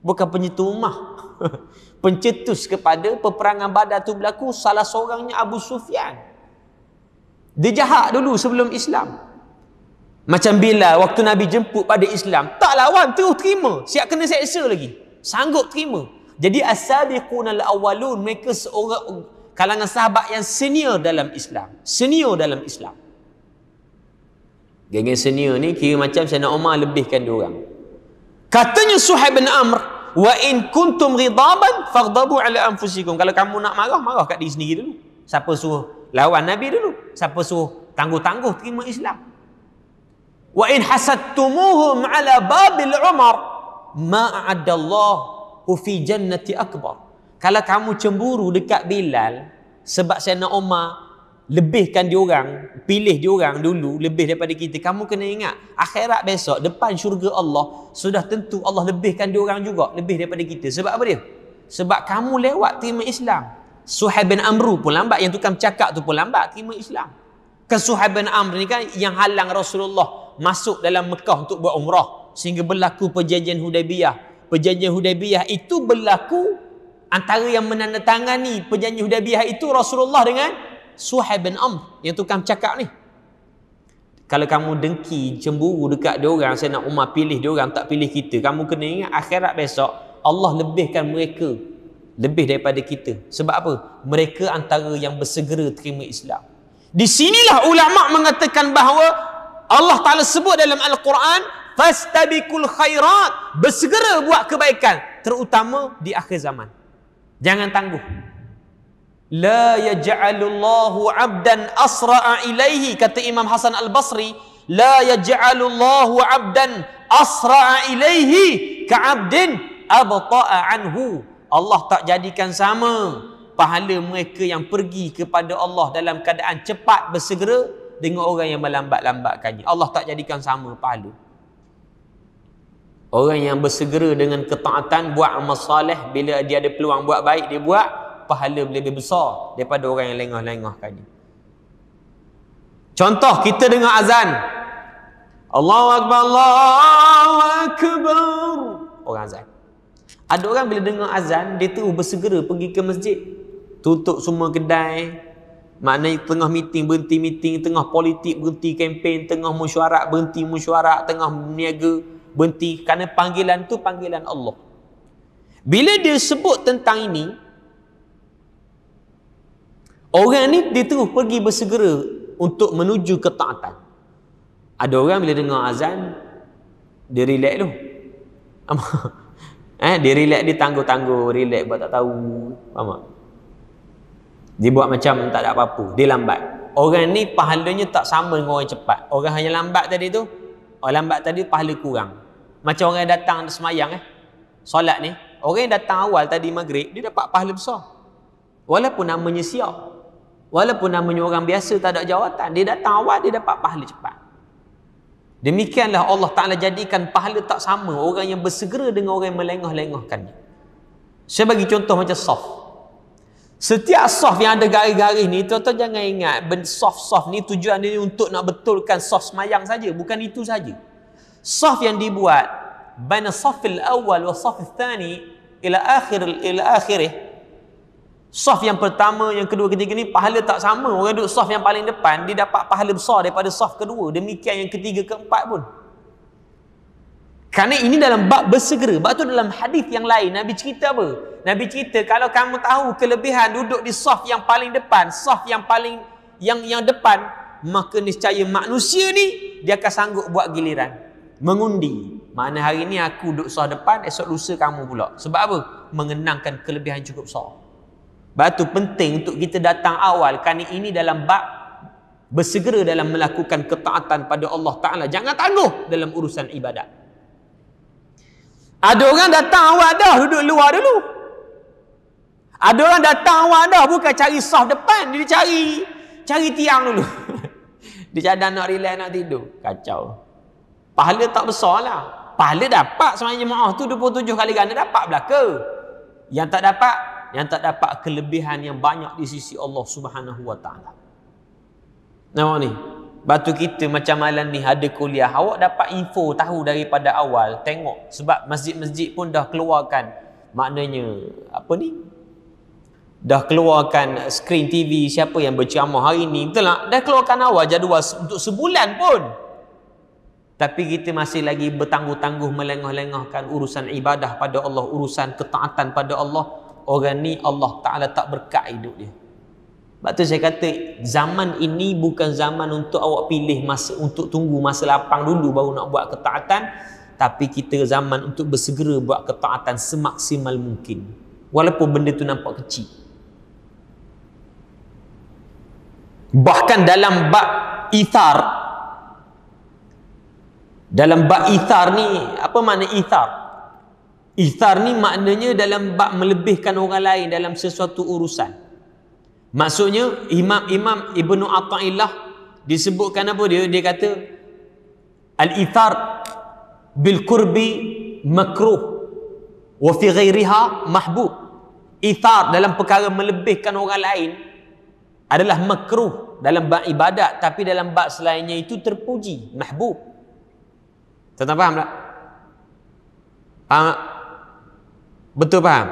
bukan pencetus rumah. Pencetus kepada peperangan Badar tu berlaku, salah seorangnya Abu Sufyan. Dia jahat dulu sebelum Islam. Macam Bilal waktu Nabi jemput pada Islam, tak lawan, terus terima. Siap kena seksa lagi, sanggup terima. Jadi as-sabiqun al-awwalun, mereka seorang kalangan sahabat yang senior dalam Islam. Senior dalam Islam. Geng-geng senior ni kira macam Sayyidina Umar lebihkan diorang. Katanya Suhaib bin Amr, wa in kuntum ghidaban faghdabu ala anfusikum. Kalau kamu nak marah, marah kat diri sendiri dulu. Siapa suruh lawan Nabi dulu? Siapa suruh tangguh-tangguh terima Islam? Wa in hasadtumuhum ala babil umar ma a'adallahu fi jannati akbar. Kalau kamu cemburu dekat Bilal sebab Sayyidina Umar lebihkan diorang, pilih diorang dulu lebih daripada kita, kamu kena ingat akhirat besok depan syurga Allah sudah tentu Allah lebihkan diorang juga lebih daripada kita. Sebab apa dia? Sebab kamu lewat terima Islam. Suhaib bin Amr pun lambat, yang tukang cakap tu pun lambat terima Islam. Kan Suhaib bin Amr ni kan yang halang Rasulullah masuk dalam Mekah untuk buat umrah sehingga berlaku perjanjian Hudaibiyah. Perjanjian Hudaibiyah itu berlaku antara yang menandatangani perjanjian Hudaibiyah itu Rasulullah dengan Suhaib bin Amr yang tukang cakap ni. Kalau kamu dengki, cemburu dekat diorang, saya nak Umar pilih diorang tak pilih kita, kamu kena ingat akhirat besok Allah lebihkan mereka lebih daripada kita. Sebab apa? Mereka antara yang bersegera terima Islam. Di sinilah ulama mengatakan bahawa Allah Ta'ala sebut dalam Al-Quran, fastabiqul khairat, bersegera buat kebaikan, terutama di akhir zaman. Jangan tangguh. La yaj'alullahu 'abdan asra'a ilaihi, kata Imam Hasan Al-Basri, la yaj'alullahu 'abdan asra'a ilaihi ka'abdin abta'a anhu. Allah tak jadikan sama pahala mereka yang pergi kepada Allah dalam keadaan cepat bersegera dengan orang yang melambat-lambatkannya. Allah tak jadikan sama pahala. Orang yang bersegera dengan ketaatan, buat amal soleh, bila dia ada peluang buat baik, dia buat, pahala lebih besar daripada orang yang lengah-lengahkannya. Contoh, kita dengar azan, Allahu Akbar, Allahu Akbar, orang azan. Ada orang bila dengar azan, dia terus bersegera pergi ke masjid, tutup semua kedai, maknanya tengah meeting berhenti meeting, tengah politik berhenti kempen, tengah mesyuarat berhenti mesyuarat, tengah berniaga berhenti, kerana panggilan tu panggilan Allah. Bila dia sebut tentang ini, orang ni dia terus pergi bersegera untuk menuju ketaatan. Ada orang bila dengar azan, dia relax tu. Dia relax, dia tangguh-tangguh, relax buat tak tahu. Faham tak? Dia buat macam tak ada apa-apa, dia lambat. Orang ni pahalanya tak sama dengan orang cepat. Orang hanya lambat tadi tu, orang lambat tadi pahala kurang. Macam orang yang datang semayang solat ni, orang yang datang awal tadi maghrib, dia dapat pahala besar. Walaupun namanya siap, walaupun namanya orang biasa tak ada jawatan, dia datang awal, dia dapat pahala cepat. Demikianlah Allah Ta'ala jadikan pahala tak sama orang yang bersegera dengan orang yang melengah-lengahkannya. Saya bagi contoh macam soft. Setiap soft yang ada garis-garis ni, tuan-tuan jangan ingat soft-soft ni tujuan dia untuk nak betulkan soft semayang saja, bukan itu saja. Soft yang dibuat baina safil awal wa safil thani ila akhirih, soft yang pertama, yang kedua, ketiga ni pahala tak sama. Orang duduk soft yang paling depan, dia dapat pahala besar daripada soft kedua. Demikian yang ketiga, keempat pun. Kerana ini dalam bab bersegera. Sebab tu dalam hadis yang lain Nabi cerita apa? Nabi cerita, kalau kamu tahu kelebihan duduk di soft yang paling depan, soft yang paling yang depan, maka niscaya manusia ni dia akan sanggup buat giliran, mengundi. Mana hari ni aku duduk soft depan, esok lusa kamu pula. Sebab apa? Mengenangkan kelebihan cukup besar. Sebab tu penting untuk kita datang awal, kerana ini dalam bab bersegera dalam melakukan ketaatan pada Allah Ta'ala. Jangan tangguh dalam urusan ibadat. Ada orang datang awal dah, duduk luar dulu. Ada orang datang awal dah, bukan cari soft depan, dia cari tiang dulu. Dia cadang nak relax, nak tidur. Kacau. Pahala tak besar lah. Pahala dapat sebenarnya jemaah tu 27 kali ganda dapat belaka. Yang tak dapat kelebihan yang banyak di sisi Allah Subhanahu Wa Taala. Nampak ni? Batu kita macam malam ni ada kuliah, awak dapat info tahu daripada awal, tengok. Sebab masjid-masjid pun dah keluarkan, maknanya apa ni? Dah keluarkan skrin TV siapa yang berceramah hari ni. Betul tak? Dah keluarkan awal jadual untuk sebulan pun. Tapi kita masih lagi bertangguh-tangguh melengah-lengahkan urusan ibadah pada Allah, urusan ketaatan pada Allah. Orang ni Allah Ta'ala tak berkat hidup dia. Sebab tu saya kata, zaman ini bukan zaman untuk awak pilih masa, untuk tunggu masa lapang dulu baru nak buat ketaatan. tapi kita zaman untuk bersegera buat ketaatan semaksimal mungkin walaupun benda tu nampak kecil. Bahkan dalam bab ithar, dalam bab ithar ni, apa makna ithar? Ithar ni maknanya dalam bab melebihkan orang lain dalam sesuatu urusan. Maksudnya Imam Ibnu Athaillah disebutkan apa dia? Dia kata al-ithar bil qurbi makruh wa fi ghairiha mahbub. Ithar dalam perkara melebihkan orang lain adalah makruh dalam bab ibadat, tapi dalam bab selainnya itu terpuji, mahbub. Tuan-tuan faham tak? Faham tak? Betul faham?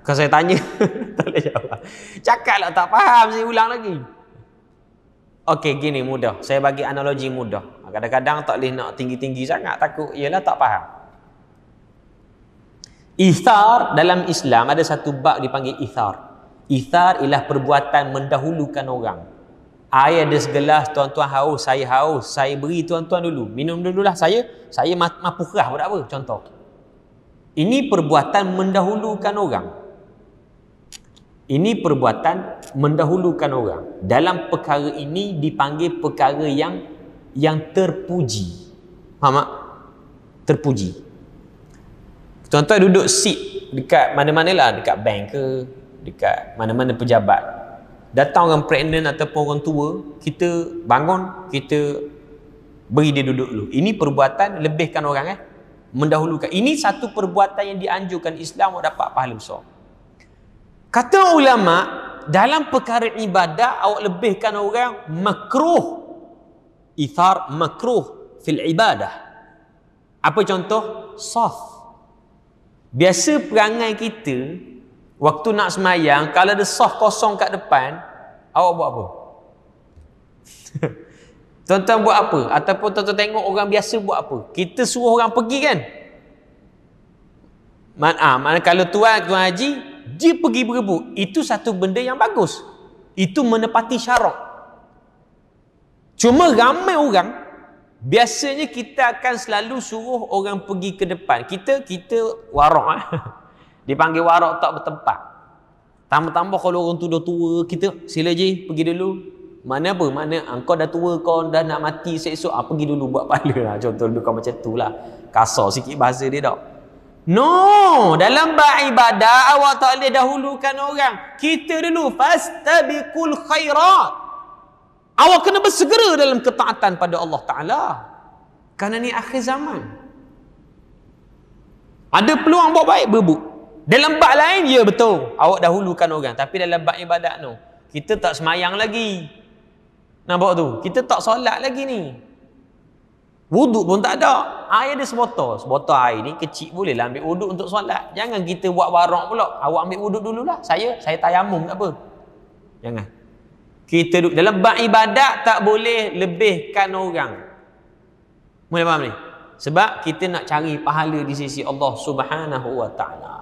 Kalau saya tanya tak boleh jawab. Cakaplah tak faham, saya ulang lagi. Okey, gini mudah. Saya bagi analogi mudah. Kadang-kadang tak boleh nak tinggi-tinggi sangat, takut ialah tak faham. Ithar dalam Islam ada satu bab dipanggil ithar. Ithar ialah perbuatan mendahulukan orang. Air ada segelas, tuan-tuan haus, saya beri tuan-tuan dulu. Minum dululah saya mampu kerah buat apa? Contoh. Ini perbuatan mendahulukan orang. Ini perbuatan mendahulukan orang. Dalam perkara ini dipanggil perkara yang terpuji. Faham tak? Terpuji. Tuan-tuan duduk seat dekat mana-mana lah, dekat bank ke, dekat mana-mana pejabat. Datang orang pregnant ataupun orang tua, kita bangun, kita beri dia duduk dulu. Ini perbuatan lebihkan orang, mendahulukan. Ini satu perbuatan yang dianjurkan Islam untuk dapat pahala besar. Kata ulama, dalam perkara ibadah awak lebihkan orang makruh. Ithar makruh fil ibadah. Apa contoh? Saf. Biasa perangai kita waktu nak semayang, kalau ada saf kosong kat depan, awak buat apa? Tuan-tuan buat apa? Ataupun tuan-tuan tengok orang biasa buat apa? Kita suruh orang pergi kan? Mana kalau tuan haji, dia pergi berebut. Itu satu benda yang bagus. Itu menepati syarak. Cuma ramai orang, biasanya kita akan selalu suruh orang pergi ke depan. Kita warak. Dipanggil warak tak bertempat. Tambah-tambah kalau orang tu dah tua, kita sila je pergi dulu. Mana apa? Mana engkau dah tua, kau dah nak mati esok-esok, pergi dulu buat pahala lah. Contoh lebih kau macam tu lah. Kasar sikit bahasa dia tak? No, dalam bab ibadah awak tak boleh dahulukan orang. Kita dulu fastabiqul khairat. Awak kena bersegera dalam ketaatan pada Allah Ta'ala. Kerana ni akhir zaman. Ada peluang buat baik, berebut. Dalam bab lain, ya betul. Awak dahulukan orang. Tapi dalam bab ibadat no. Kita tak semayang lagi. Nampak tu? Kita tak solat lagi ni. Wuduk pun tak ada. Air ada sebotol. Sebotol air ni kecil, bolehlah ambil wuduk untuk solat. Jangan kita buat warak pula. Awak ambil wuduk dululah. Saya tayamum tak apa. Jangan. Kita duduk dalam bab ibadat tak boleh lebihkan orang. Boleh faham ni? Sebab kita nak cari pahala di sisi Allah Subhanahu wa Ta'ala.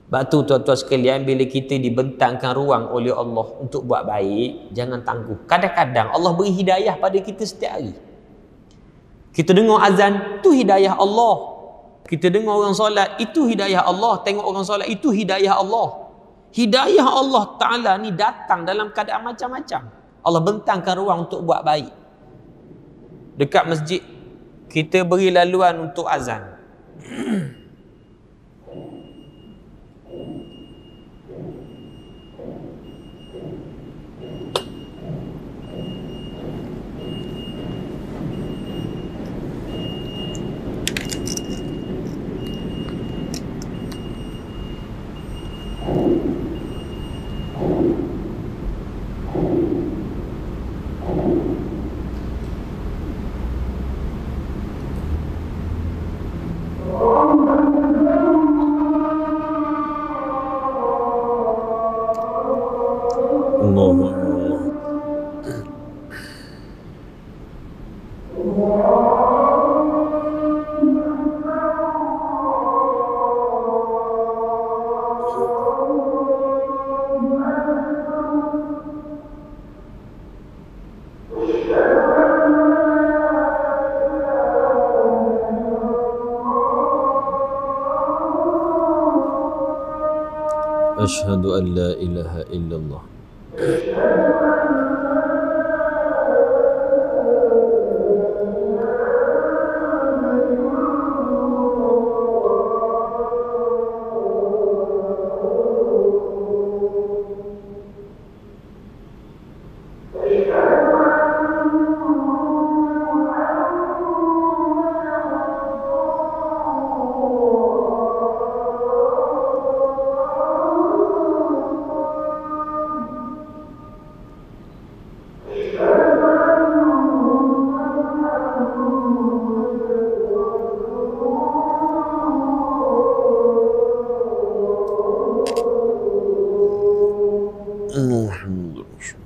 Sebab tu tuan-tuan sekalian, bila kita dibentangkan ruang oleh Allah untuk buat baik, jangan tangguh. Kadang-kadang Allah beri hidayah pada kita setiap hari. Kita dengar azan, itu hidayah Allah. Kita dengar orang solat, itu hidayah Allah. Tengok orang solat, itu hidayah Allah. Hidayah Allah Ta'ala ni datang dalam keadaan macam-macam. Allah bentangkan ruang untuk buat baik. Dekat masjid, kita beri laluan untuk azan. أشهد أن لا إله إلا الله. محمد رسول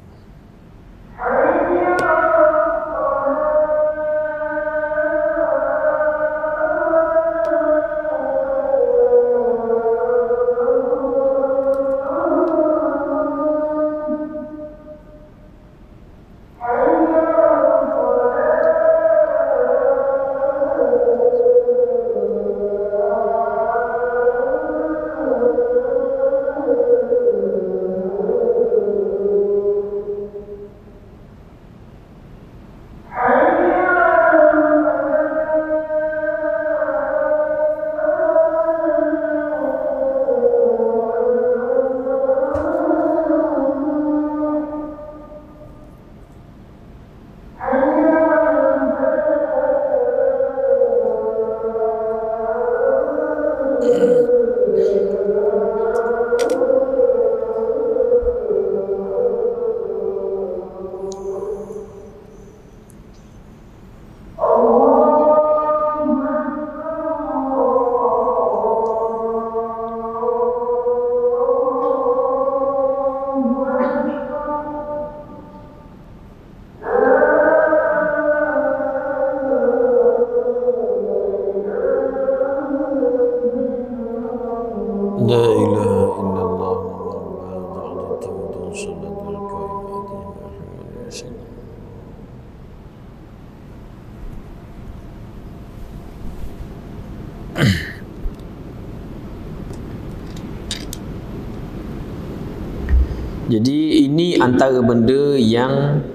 لا إله إلا الله وبعد تمد صلاة الكائنات محمد رسول الله. Jadi ini antara benda yang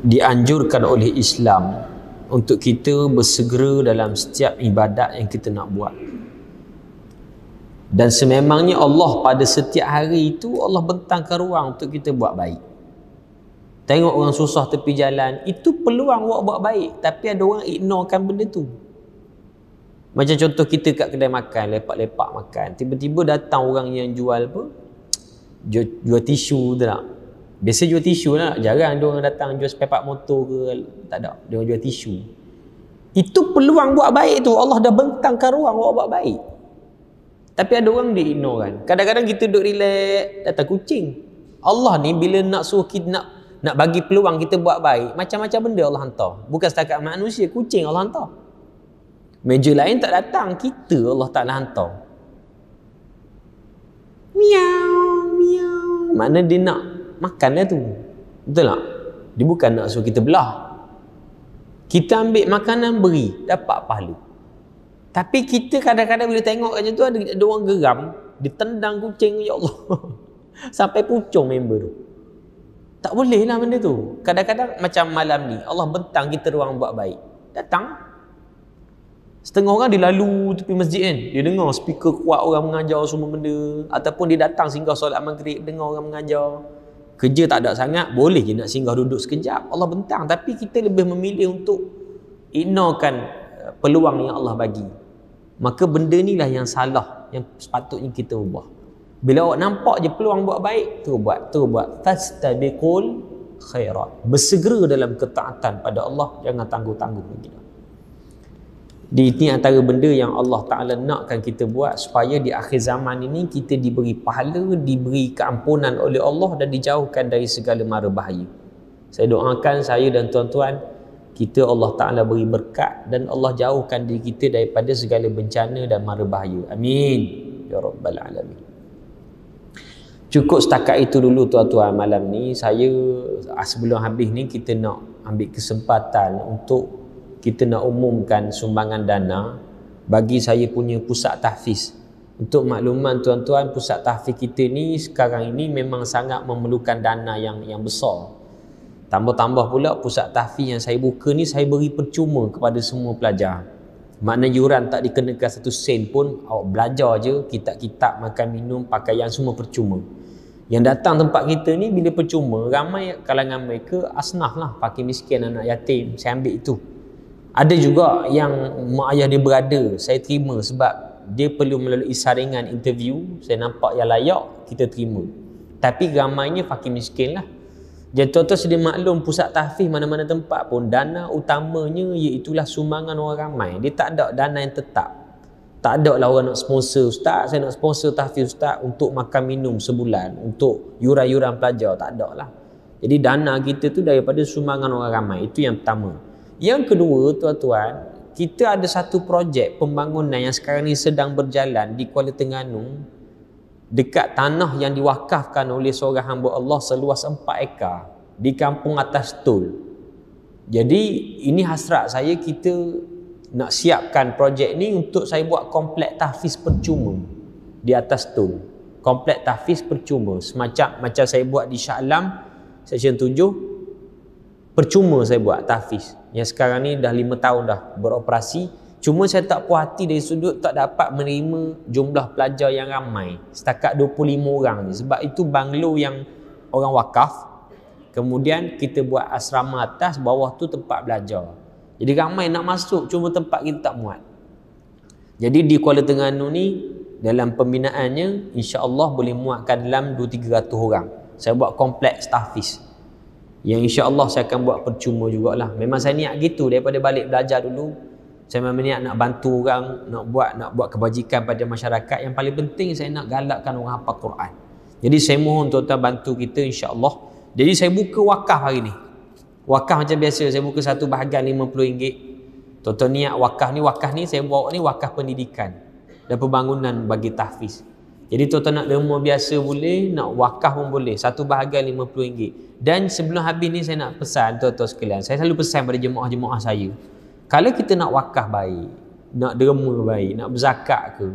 dianjurkan oleh Islam untuk kita bersegera dalam setiap ibadat yang kita nak buat. Dan sememangnya Allah pada setiap hari itu Allah bentangkan ruang untuk kita buat baik. Tengok orang susah tepi jalan, itu peluang awak buat baik, tapi ada orang ignorekan benda tu. Macam contoh kita kat kedai makan, lepak-lepak makan, tiba-tiba datang orang yang jual apa? Jual tisu tu tak? Biasa jual tisu lah, jarang ada orang datang jual spare part motor ke, tak ada. Dia orang jual tisu. Itu peluang buat baik tu, Allah dah bentangkan ruang awak buat baik. Tapi ada orang dia ignore kan. Kadang-kadang kita duduk relax, datang kucing. Allah ni bila nak suruh kita nak bagi peluang kita buat baik, macam-macam benda Allah hantar. Bukan setakat manusia, kucing Allah hantar. Meja lain tak datang, kita Allah Ta'ala hantar. Miau, miau. Mana dia nak makan lah tu. Betul tak? Dia bukan nak suruh kita belah. Kita ambil makanan beri, dapat pahala. Tapi kita kadang-kadang bila tengok macam tu, ada orang geram, dia tendang kucing, ya Allah. Sampai pucung member tu. Tak boleh lah benda tu. Kadang-kadang macam malam ni, Allah bentang kita ruang buat baik. Datang. Setengah orang dia lalu tepi masjid kan. Dia dengar speaker kuat orang mengajar semua benda. Ataupun dia datang singgah solat maghrib, dengar orang mengajar. Kerja tak ada sangat, boleh je nak singgah duduk sekejap. Allah bentang. Tapi kita lebih memilih untuk ignorekan peluang yang Allah bagi. Maka benda inilah yang salah, yang sepatutnya kita ubah. Bila awak nampak je peluang buat baik, terus buat. Fastabiqul khairat. Bersegera dalam ketaatan pada Allah, jangan tangguh-tangguh lagi. Ini antara benda yang Allah Ta'ala nakkan kita buat supaya di akhir zaman ini kita diberi pahala, diberi keampunan oleh Allah dan dijauhkan dari segala mara bahaya. Saya doakan saya dan tuan-tuan, kita Allah Ta'ala beri berkat dan Allah jauhkan diri kita daripada segala bencana dan mara bahaya. Amin. Ya Rabbal Alamin. Cukup setakat itu dulu tuan-tuan malam ni. Saya sebelum habis ni kita nak ambil kesempatan untuk kita nak umumkan sumbangan dana bagi saya punya pusat tahfiz. Untuk makluman tuan-tuan, pusat tahfiz kita ni sekarang ini memang sangat memerlukan dana yang besar. Tambah-tambah pula pusat tahfiz yang saya buka ni saya beri percuma kepada semua pelajar. Makna yuran tak dikenakan 1 sen pun, awak belajar je, kitab-kitab, makan minum, pakaian semua percuma. Yang datang tempat kita ni bila percuma, ramai kalangan mereka asnaf lah, fakir miskin, anak yatim, saya ambil itu. Ada juga yang mak ayah dia berada, saya terima sebab dia perlu melalui saringan interview, saya nampak yang layak, kita terima. Tapi ramainya fakir miskin lah. Jadi tuan-tuan sedia maklum, pusat tahfiz mana-mana tempat pun dana utamanya iaitulah sumbangan orang ramai. Dia tak ada dana yang tetap. Tak ada lah orang nak sponsor, ustaz saya nak sponsor tahfiz ustaz untuk makan minum sebulan, untuk yuran-yuran pelajar, tak ada lah. Jadi dana kita tu daripada sumbangan orang ramai. Itu yang pertama. Yang kedua tuan-tuan, kita ada satu projek pembangunan yang sekarang ni sedang berjalan di Kuala Terengganu, dekat tanah yang diwakafkan oleh seorang hamba Allah seluas 4 ekar di kampung atas tol. Jadi ini hasrat saya, kita nak siapkan projek ni untuk saya buat kompleks tahfiz percuma di atas tol. Kompleks tahfiz percuma macam saya buat di Shah Alam Seksyen 7, percuma saya buat tahfiz. Yang sekarang ni dah 5 tahun dah beroperasi. Cuma saya tak puas hati dari sudut tak dapat menerima jumlah pelajar yang ramai. Setakat 25 orang ni. Sebab itu banglo yang orang wakaf. Kemudian kita buat asrama atas, bawah tu tempat belajar. Jadi ramai nak masuk, cuma tempat kita tak muat. Jadi di Kuala Terengganu ni, dalam pembinaannya, insya-Allah boleh muatkan dalam 200-300 orang. Saya buat kompleks tahfiz. Yang insya-Allah saya akan buat percuma jugalah. Memang saya niat gitu daripada balik belajar dulu. Saya memang niat nak bantu orang, nak buat kebajikan pada masyarakat. Yang paling penting saya nak galakkan orang hafal Quran. Jadi saya mohon tuan-tuan bantu kita insya-Allah. Jadi saya buka wakaf hari ni. Wakaf macam biasa, saya buka satu bahagian RM50. Tuan-tuan niat wakaf ni saya bawa ni wakaf pendidikan dan pembangunan bagi tahfiz. Jadi tuan-tuan nak derma biasa boleh, nak wakaf pun boleh. Satu bahagian RM50. Dan sebelum habis ni saya nak pesan tuan-tuan sekalian. Saya selalu pesan pada jemaah-jemaah saya. Kalau kita nak wakaf baik, nak derma baik, nak berzakat ke,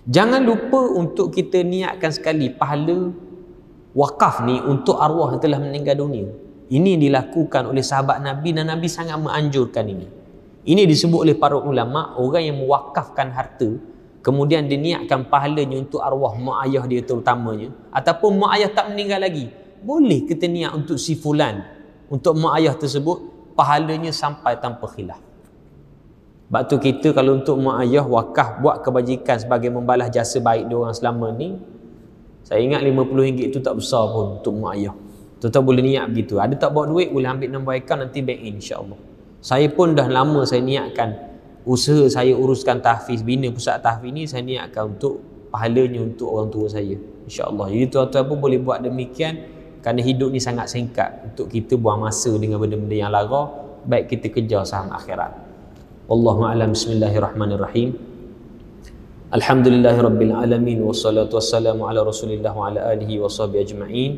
jangan lupa untuk kita niatkan sekali pahala wakaf ni untuk arwah yang telah meninggal dunia. Ini dilakukan oleh sahabat Nabi dan Nabi sangat menganjurkan ini. Ini disebut oleh para ulama, orang yang mewakafkan harta, kemudian diniatkan pahalanya untuk arwah mak ayah dia terutamanya, ataupun mak ayah tak meninggal lagi, boleh kita niat untuk si fulan, untuk mak ayah tersebut, pahalanya sampai tanpa khilaf. Sebab tu kita kalau untuk mak ayah wakaf buat kebajikan sebagai membalas jasa baik dia orang selama ni, saya ingat RM50 itu tak besar pun untuk mak ayah. Tuan-tuan boleh niat begitu. Ada tak bawa duit, boleh ambil nombor akaun, nanti bank in insya-Allah. Saya pun dah lama saya niatkan usaha saya uruskan tahfiz, bina pusat tahfiz ni, saya niatkan untuk pahalanya untuk orang tua saya insya-Allah. Jadi tuan-tuan pun boleh buat demikian, kerana hidup ni sangat singkat untuk kita buang masa dengan benda-benda yang lara. Baik kita kejar saham akhirat. Wallahu a'lam. Bismillahirrahmanirrahim. Alhamdulillahirabbil alamin wassalatu wassalamu ala Rasulillah wa ala alihi washabihi ajma'in.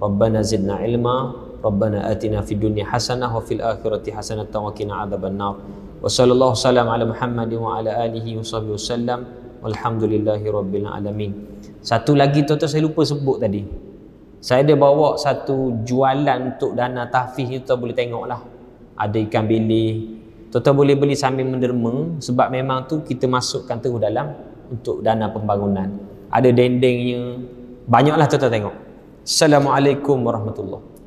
Rabbana zidna ilma, Rabbana atina fid dunya hasanah wa fil akhirati hasanah wa qina adzabannar. Wa sallallahu sallam ala Muhammad wa ala alihi washabihi wasallam. Walhamdulillahirabbil alamin. Satu lagi tuan-tuan saya lupa sebut tadi. Saya ada bawa satu jualan untuk dana tahfiz ni, tuan boleh tengoklah. Ada ikan bilik. Tuan-tuan boleh beli sambil menderma, sebab memang tu kita masukkan terus dalam untuk dana pembangunan. Ada dendengnya. Banyaklah tuan-tuan tengok. Assalamualaikum warahmatullahi wabarakatuh.